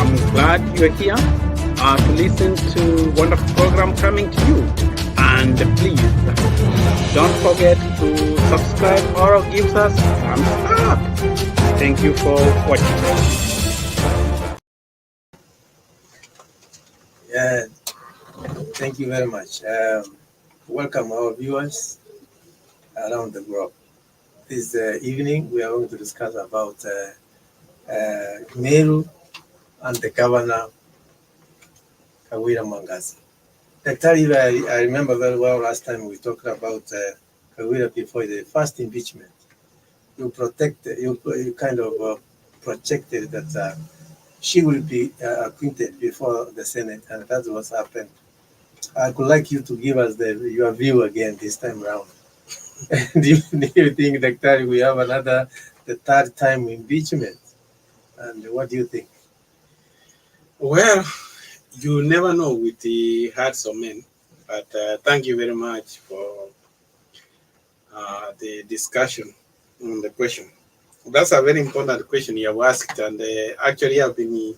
I'm glad you're here to listen to wonderful program coming to you. And please don't forget to subscribe or give us thumbs up. Thank you for watching. Yeah, thank you very much. Welcome our viewers around the globe. This evening we are going to discuss about Meru and the Governor Kawira Mwangaza. I remember very well last time we talked about Kawira before the first impeachment. You kind of projected that she will be acquitted before the Senate, and that's what's happened. I would like you to give us your view again this time around. do you think that we have the third time impeachment? And what do you think? Well, you never know with the hearts of men, but thank you very much for the discussion on the question. That's a very important question you have asked, and actually I've been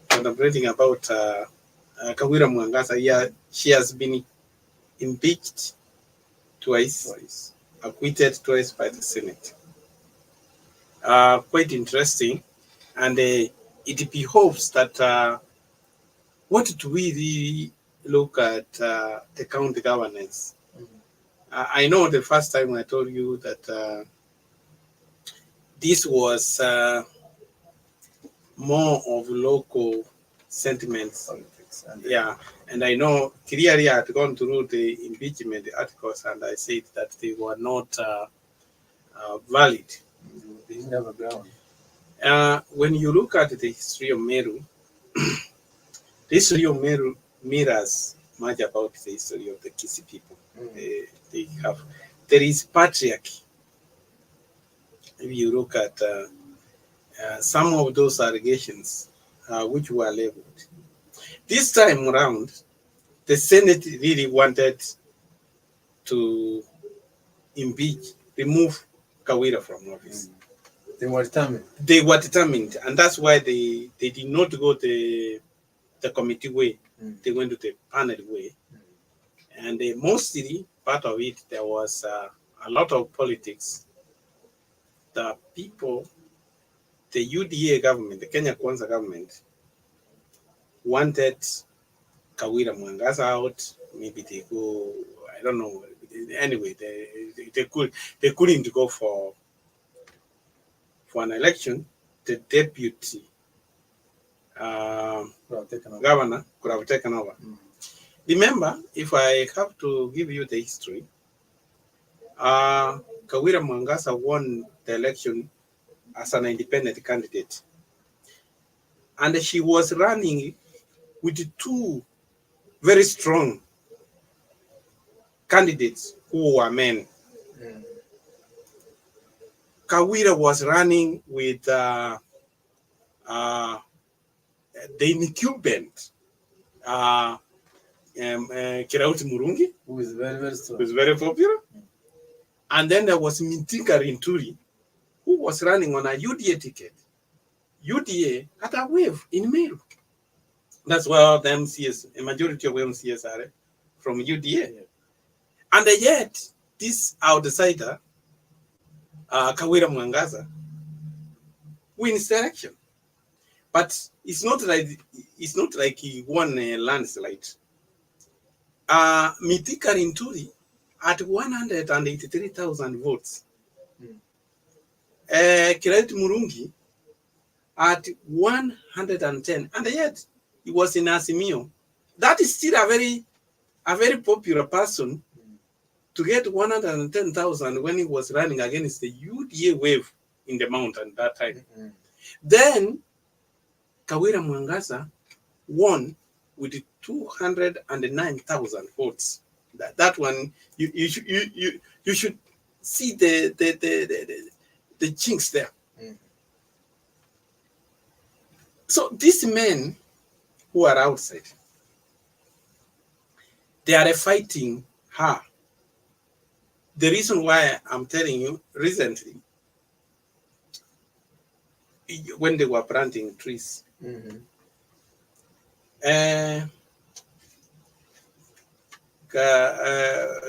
contemplating about Kawira Mwangaza. Yeah, she has been impeached twice, acquitted twice by the Senate. Quite interesting, and it behoves that what do we really look at the county governance? I know the first time I told you that this was more of local sentiments. Politics. And I know clearly I had gone through the impeachment articles and I said that they were not valid. They didn't have a ground. When you look at the history of Meru, the history of Meru mirrors much about the history of the Kisi people. There is patriarchy. If you look at some of those allegations which were leveled. This time around, the Senate really wanted to remove Kawira from office. They were determined. They were determined, and that's why they did not go the committee way. They went to the panel way. And mostly part of it, there was a lot of politics. The people, the UDA government, the Kenya Kwanza government, wanted Kawira Mwangaza out. Maybe they go, I don't know. Anyway, they couldn't go for an election. The deputy governor could have taken over. Remember, if I have to give you the history, Kawira Mwangaza won the election as an independent candidate. And she was running with two very strong candidates who were men. Kawira was running with the incumbent Kirauti Murungi, Who is very, very strong. who is very popular. And then there was Mintika Rinturi, who was running on a UDA ticket. UDA had a wave in Meru. That's where the MCS, a majority of MCS are from UDA. And yet, this outsider, Kawira Mwangaza, wins the election. But it's not like he won a landslide. Mitika Rinturi at 183,000 votes. Kirauti Murungi at 110, and yet he was in Azimio. That is still a very popular person to get 110,000 when he was running against the UDA wave in the mountain that time. Then Kawira Mwangaza won with 209,000 votes. That one you should see the chinks there. So these men who are outside, they are fighting her. The reason why I'm telling you, recently, when they were planting trees,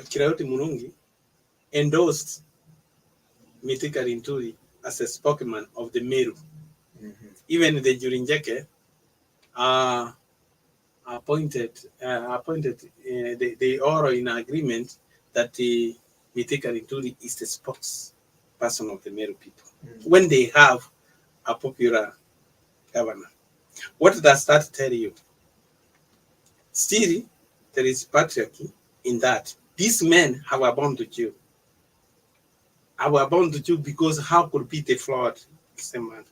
Kirauti Murungi endorsed Mithika Linturi as a spokesman of the Meru. Even the Jurinjeke appointed they are in agreement that the Mithika Linturi is the spokesperson of the Meru people when they have a popular governor. What does that tell you? Still, there is patriarchy in that these men have abandoned you. Have abandoned you because how could be the flawed same man?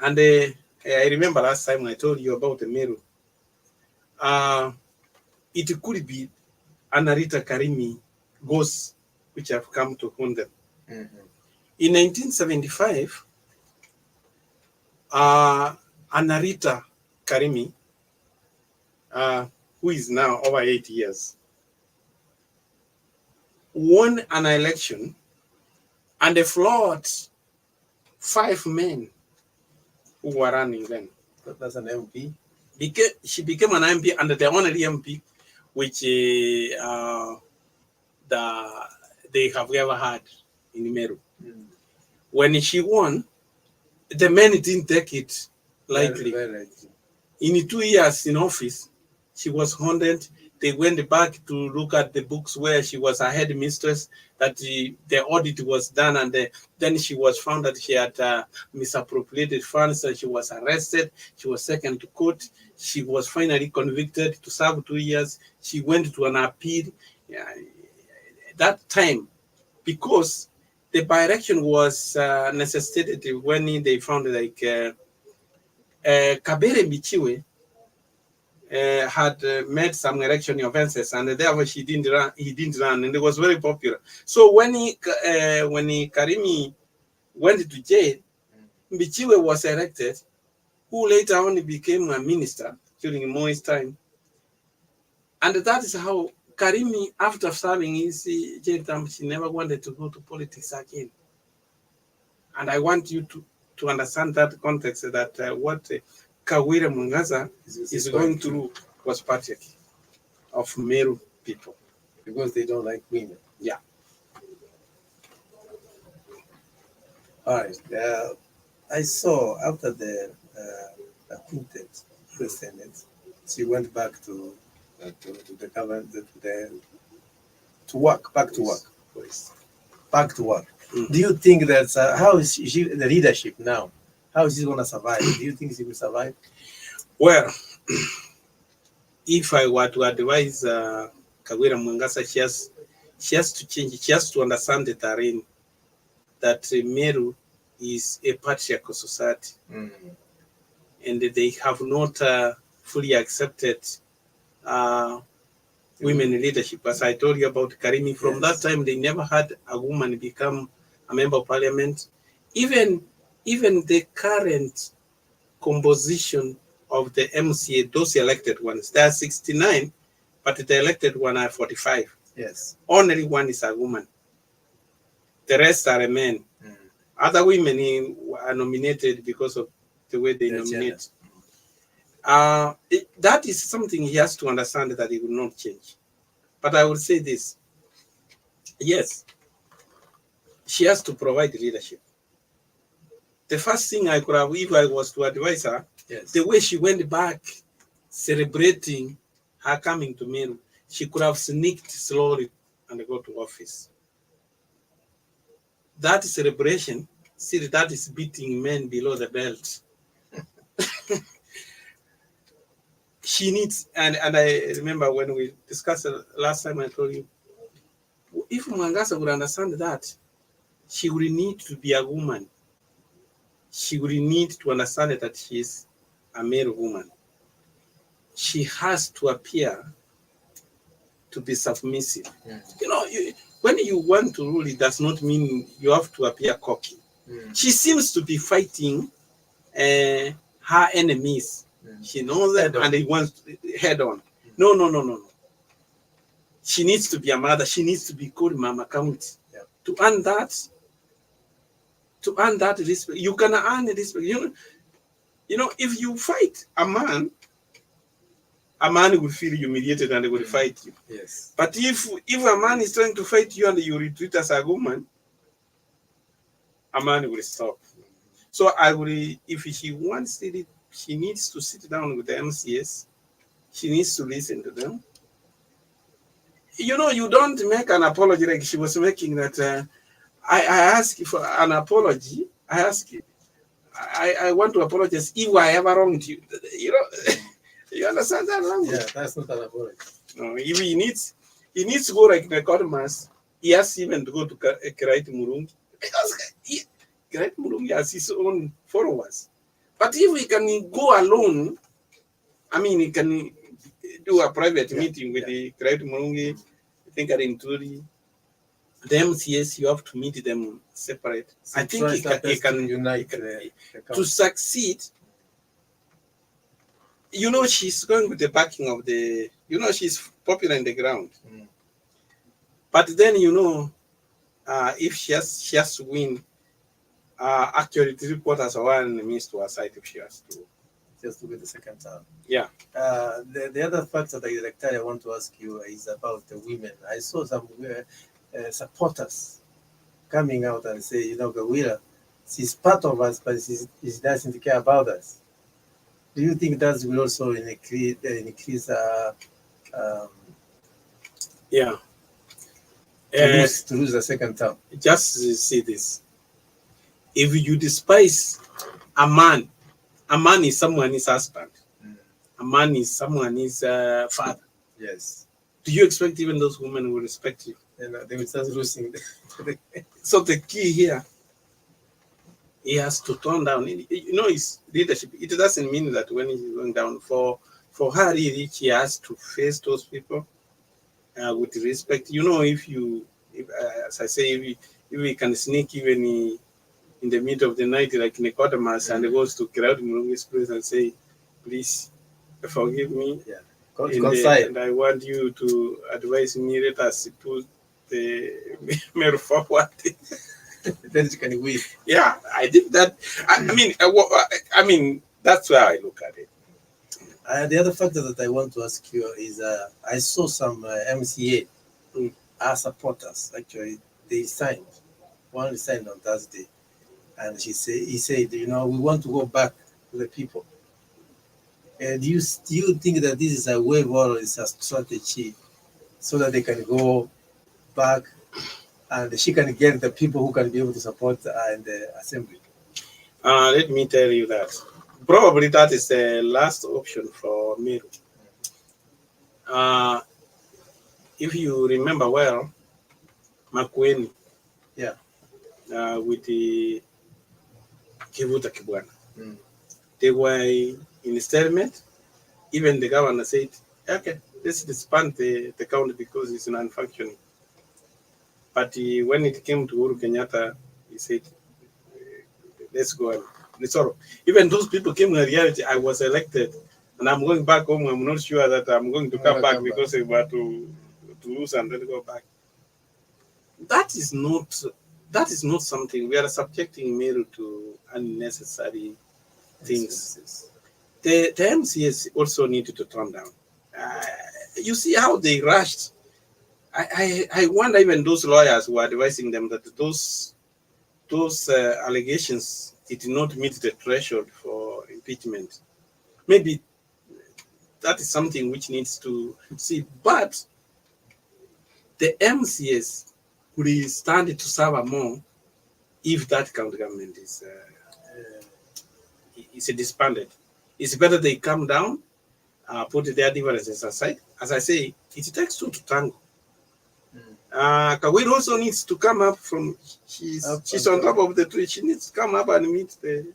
And I remember last time I told you about the Meru. It could be Anarita Karimi ghosts which have come to haunt them. In 1975, Anarita Karimi, who is now over 8 years, won an election and they flawed 5 men who were running then. That's an MP. She became an MP and the only MP which they have ever had in Meru. When she won, the men didn't take it lightly. Very In 2 years in office, she was haunted. They went back to look at the books where she was a headmistress, that the audit was done, and then she was found that she had misappropriated funds, and she was arrested. She was taken to court. She was finally convicted to serve 2 years. She went to an appeal. That time, because the by-election was necessitated when they found like Kabere Michiwe had made some election offenses, and therefore he didn't run, and it was very popular. So when Karimi went to jail, Michiwe was elected, who later on became a minister during Moi's time. And that is how Karimi, after serving his jail term, she never wanted to go to politics again. And I want you to understand that context, that what Kawira Mwangaza is going through was patriarchy of Meru people. Because they don't like women. Yeah. All right. I saw after the appointed the Senate, she went back to the government, to work, back to work. Back to work. Do you think that, how is she, the leadership now? How is she going to survive? Do you think she will survive? Well, if I were to advise Kawira Mwangaza, she has to change. She has to understand the terrain, that Meru is a patriarchal society, and they have not fully accepted women in leadership. As I told you about Karimi, from that time they never had a woman become a member of parliament. Even the current composition of the MCA, those elected ones, there are 69, but the elected one are 45. Yes. Only one is a woman. The rest are men. Other women are nominated because of the way they nominate. That is something he has to understand, that he will not change. But I will say this. Yes, she has to provide leadership. The first thing I could have, if I was to advise her, the way she went back celebrating her coming to Meru, she could have sneaked slowly and go to office. That celebration, see, that is beating men below the belt. She needs, and I remember when we discussed it last time, I told you, if Mwangaza would understand that, she would need to be a woman. She would need to understand that she is a Meru woman. She has to appear to be submissive. You know, when you want to rule, it does not mean you have to appear cocky. She seems to be fighting her enemies. She knows that, and he wants head on. No. She needs to be a mother. She needs to be called Mama County. To earn that respect, you can earn respect. You know, if you fight a man a man will feel humiliated and they will fight you. Yes. But if a man is trying to fight you and you retreat as a woman, a man will stop. So I will, if she wants it, she needs to sit down with the MCS. She needs to listen to them. You know, you don't make an apology like she was making that. I ask for an apology. I want to apologize if I ever wronged you. You know, you understand that language? Yeah, that's not an apology. No, if he needs to go like the court mass. He has even to go to Kawira Murungi because Kawira Murungi has his own followers. But if he can go alone, I mean, he can do a private meeting with the Kawira Murungi. I think at Inturi. The MCS, you have to meet them separate. So I think he can unite to succeed. You know, she's going with the backing of the. You know, she's popular in the ground. Mm. But then if she has to win, actually 3/4 of one means to her side if she has to. Just to get the second term. Yeah. The other factor that I want to ask you is about the women. I saw some supporters coming out and say, you know, Kawira, she's part of us, but she doesn't care about us. Do you think that will also increase Yeah. to lose the second term? Just see this. If you despise a man is someone's husband. Mm. A man is someone's father. Yes. Do you expect even those women will respect you? And they will start losing. So the key here, he has to turn down. You know, his leadership. It doesn't mean that when he's going down, for her, really, he has to face those people with respect. You know, as I say, if we can sneak even in the middle of the night, like in a quarter mass, and he goes to Kawira Mwangaza's place and say, please forgive me. Yeah. And I want you to advise me, let us put the Meru forward. Then you can win. Yeah, I did that. I mean, that's where I look at it. The other factor that I want to ask you is I saw some MCA supporters. Actually, they signed. One signed on Thursday, and he said, you know, we want to go back to the people. Do you think that this is a way or is a strategy so that they can go back and she can get the people who can be able to support in the assembly? Let me tell you that. Probably that is the last option for Meru. If you remember well, Makueni, with the Kivuta Kibwana, they were in stalemate. Even the governor said, okay, let's disband the county because it's non-functioning. But when it came to Uhuru Kenyatta, he said, let's go on. Even those people came in reality, I was elected and I'm going back home. I'm not sure that I'm going to come back because they were to lose and then go back. That is not something. We are subjecting Meru to unnecessary things. The MCS also needed to turn down. You see how they rushed. I wonder even those lawyers who are advising them that those allegations did not meet the threshold for impeachment. Maybe that is something which needs to see. But the MCS will stand to suffer more if that county government is disbanded. It's better they come down, put their differences aside. As I say, it takes two to tango. Kawira also needs to come up from. She's on top of the tree. She needs to come up and meet the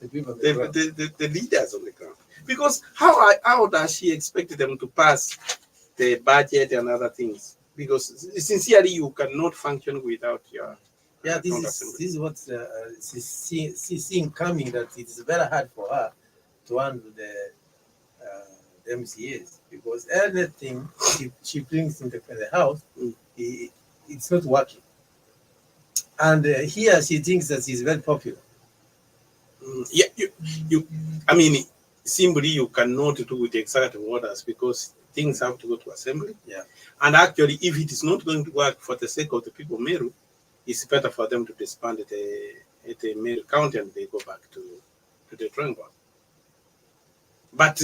leaders on the ground. Because how does she expect them to pass the budget and other things? Because sincerely, you cannot function without your. This is what she's seeing coming, that it is very hard for her to handle the MCAs, because anything she brings in the house, it's not working. And here she thinks that she's very popular. I mean, simply you cannot do with executive orders because things have to go to assembly. Yeah. And actually, if it is not going to work for the sake of the people of Meru, it's better for them to disband at the Meru County and they go back to the drawing board. But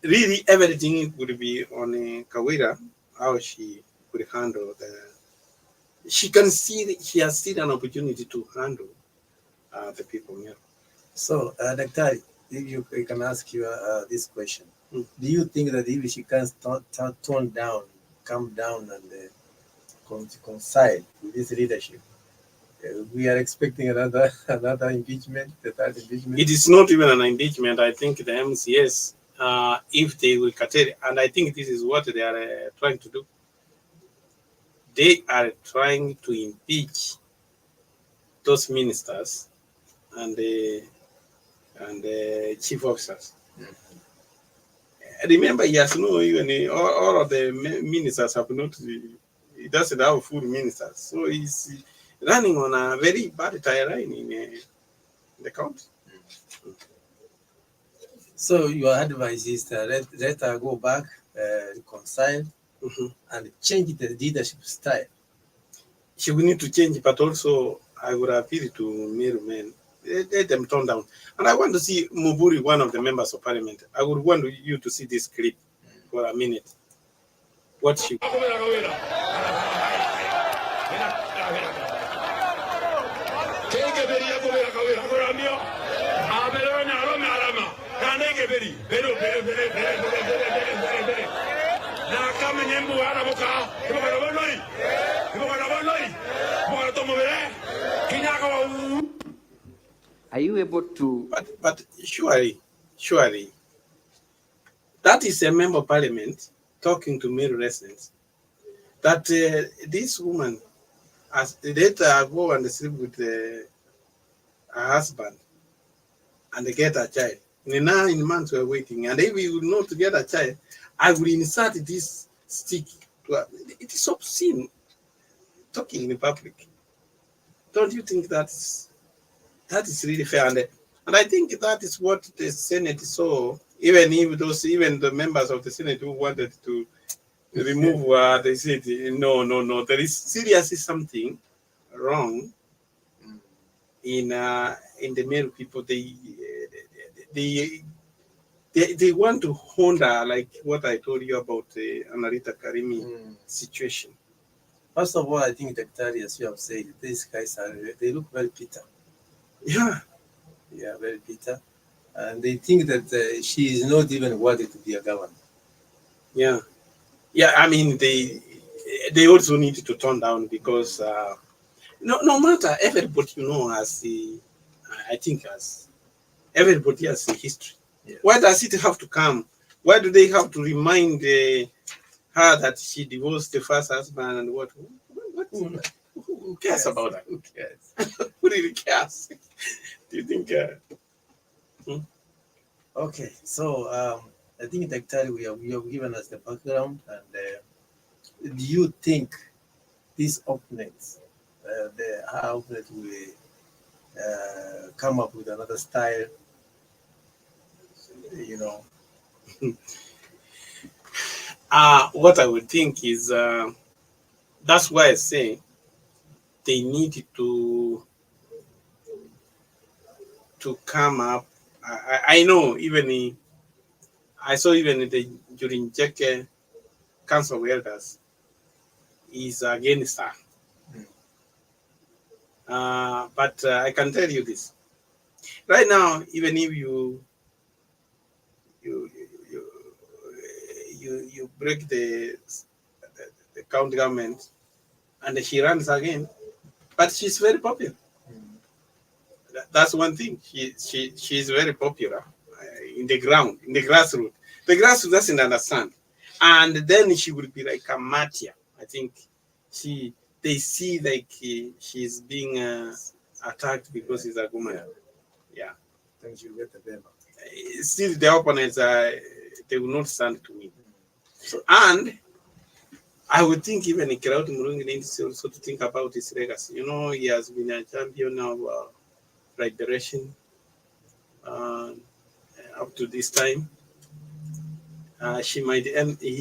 really, everything would be on Kawira, how she could handle she has still an opportunity to handle the people of Meru. So, Daktari, if you can ask you this question. Mm. Do you think that if she can tone down, calm down and reconcile with this leadership, we are expecting another impeachment, the third impeachment? It is not even an impeachment. I think the MCS, if they will curtail, and I think this is what they are trying to do. They are trying to impeach those ministers and the chief officers. Mm-hmm. Remember, he has no even all of the ministers have not. He doesn't have full ministers, so he's running on a very bad tie line in the county. So your advice is that let her go back, reconcile, and change the leadership style. She will need to change, but also I would appeal to Meru men. Let them turn down. And I want to see Muburi, one of the members of parliament. I would want you to see this clip for a minute. What she. Are you able to? But surely, that is a member of parliament talking to Meru residents. That this woman, as later go and sleep with her husband and they get a child. In 9 months we're waiting, and if we will not get a child, I will insert this stick. It is obscene talking in public. Don't you think that is really fair? And I think that is what the Senate saw. Even the members of the Senate who wanted to remove, they said no. There is seriously something wrong in the Meru people. They want to honor, like what I told you about the Anarita Karimi situation. First of all, I think Daktari, as you have said, these guys they look very bitter. Yeah, very bitter, and they think that she is not even worthy to be a governor. Yeah. I mean, they also need to turn down because no matter, everybody has everybody has a history. Yeah. Why does it have to come? Why do they have to remind her that she divorced the first husband and what? Who cares about that? Who cares? Who really cares? Do you think? Okay, so I think Daktari, you have given us the background, and do you think these opponents, her opponent will come up with another style? What I would think is that's why I say they need to come up. I know I saw even during Jeke Council of Elders is against her. But I can tell you this. Right now, even if you break the county government and she runs again, but she's very popular. That's one thing. She's very popular in the ground, in the grassroots. The grassroots doesn't understand, and then she will be like a martyr. I think they see like she's being attacked because she's a woman. Yeah. Think you get the paper. Still, the opponents they will not stand to win. And I would think even Kirauti Murungi needs also to think about his legacy. He has been a champion of liberation up to this time, he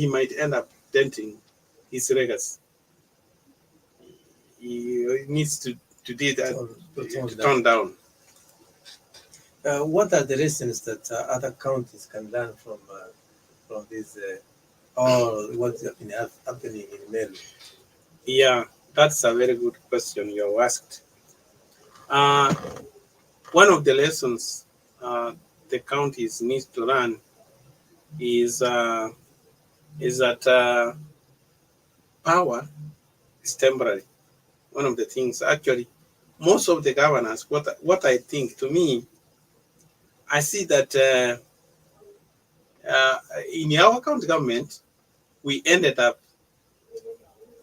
might end up denting his legacy. He needs to do that, to tone down. What are the lessons that other counties can learn from this, or what's been happening in Meru? Yeah, that's a very good question you asked. One of the lessons the counties need to learn is that power is temporary. One of the things, actually, most of the governors, what I think, to me, I see that in our county government, we ended up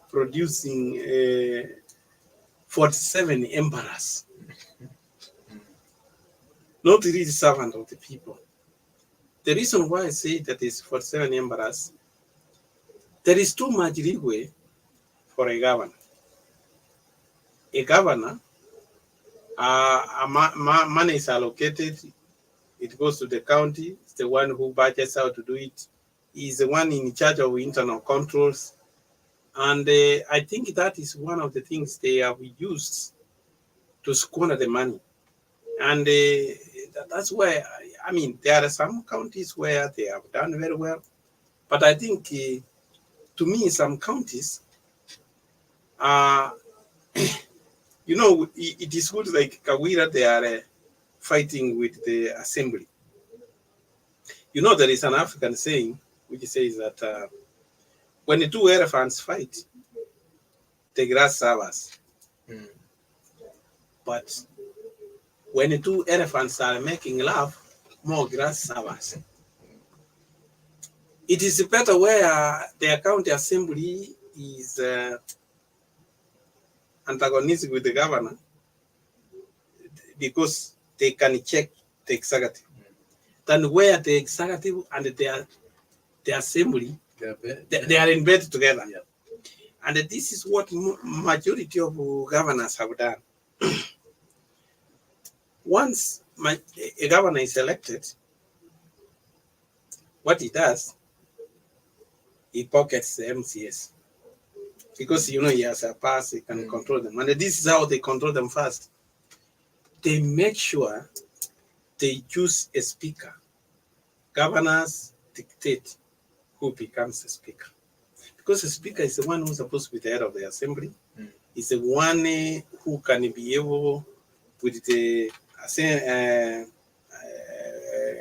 producing 47 emperors, not really servant of the people. The reason why I say that is 47 emperors, there is too much leeway for a governor. A governor, money is allocated, it goes to the county, it's the one who budgets how to do it. He's the one in charge of internal controls. And I think that is one of the things they have used to squander the money. And that's why, I mean, there are some counties where they have done very well. But I think, to me, some counties, you know, it is good, like Kawira, they are fighting with the assembly. You know, there is an African saying which says that when the two elephants fight, the grass suffers. But when the two elephants are making love, more grass suffers. It is better where the county assembly is antagonistic with the governor, because they can check the executive, than where the executive and the assembly, they are in bed together. Yeah. And this is what majority of governors have done. Once a governor is elected, what he does, he pockets the MCS. Because, you know, he has a pass, he can control them. And this is how they control them first. They make sure they choose a speaker. Governors dictate who becomes the speaker. Because the speaker is the one who's supposed to be the head of the assembly. He's the one who can be able, with the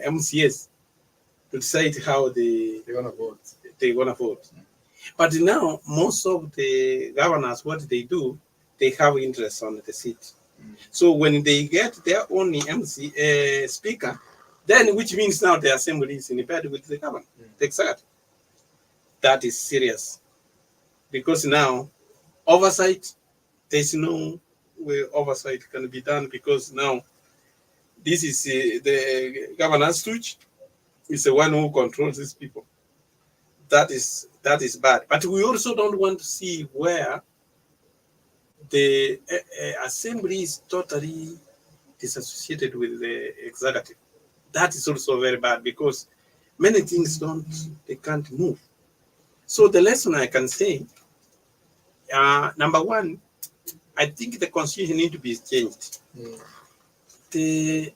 MCS, to decide how they're gonna vote. But now, most of the governors, what they do, they have interest on the seat. So when they get their own speaker, then which means now the assembly is in bed with the governor, the executive. That is serious. Because now, oversight, there's no way oversight can be done, because now this is the governor's stooge is the one who controls these people. That is bad. But we also don't want to see where the assembly is totally disassociated with the executive. That is also very bad, because many things they can't move. So the lesson I can say, number one, I think the constitution needs to be changed. The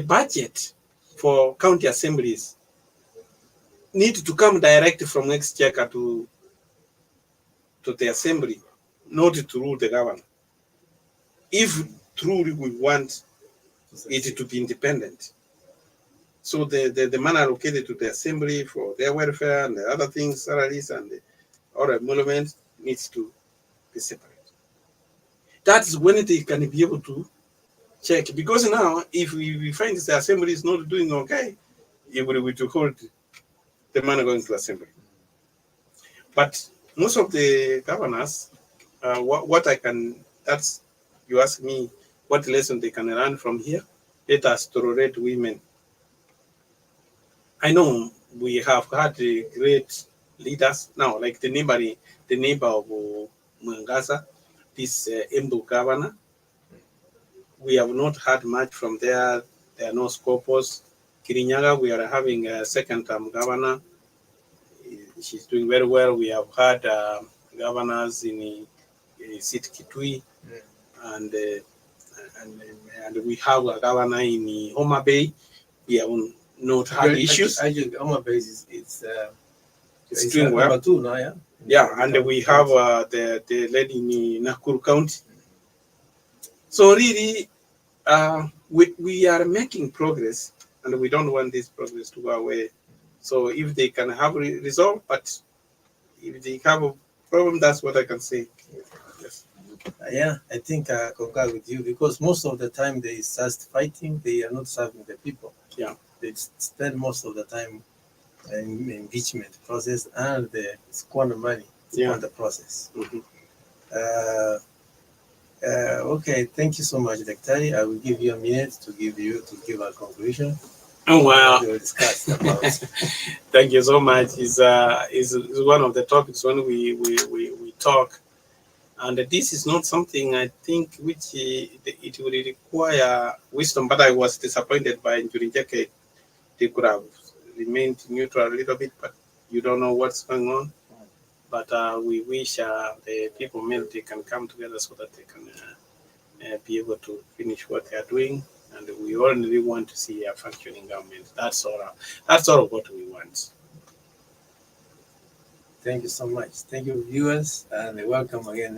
budget for county assemblies need to come direct from exchequer to the assembly, not to rule the government. If truly we want it to be independent, so the money allocated to the assembly for their welfare and the other things, salaries and the other emoluments, needs to be separate. That is when they can be able to check. Because now, if we find the assembly is not doing okay, it will withhold the money going to assembly. But most of the governors, you ask me what lesson they can learn from here, let us tolerate women. I know we have had great leaders now, like the neighbor of Mwangaza, this Meru governor. We have not had much from there. There are no scopers. Kirinyaga, we are having a second-term governor. She's doing very well. We have had governors in Sit Kitui, and we have a governor in Homa Bay. We have not had issues. Actually, Homa Bay is It's doing well. number 2 now, yeah. Yeah, and we have the lady in Nakuru County. So really, we are making progress, and we don't want this progress to go away. So if they can have resolve, but if they have a problem, that's what I can say. Yes. Yeah, I think I concur with you, because most of the time they start fighting, they are not serving the people. Yeah. They spend most of the time in impeachment process, and they squander money on the process. Okay, thank you so much, Daktari. I will give you a minute to give a conclusion. Oh, wow. We will discuss about. Thank you so much. Is one of the topics when we talk, and this is not something I think which it will require wisdom. But I was disappointed by Njurinjeke. They could have remained neutral a little bit, but you don't know what's going on. But we wish the people they can come together so that they can be able to finish what they are doing. And we only want to see a functioning government. That's all of what we want. Thank you so much. Thank you, viewers, and welcome again.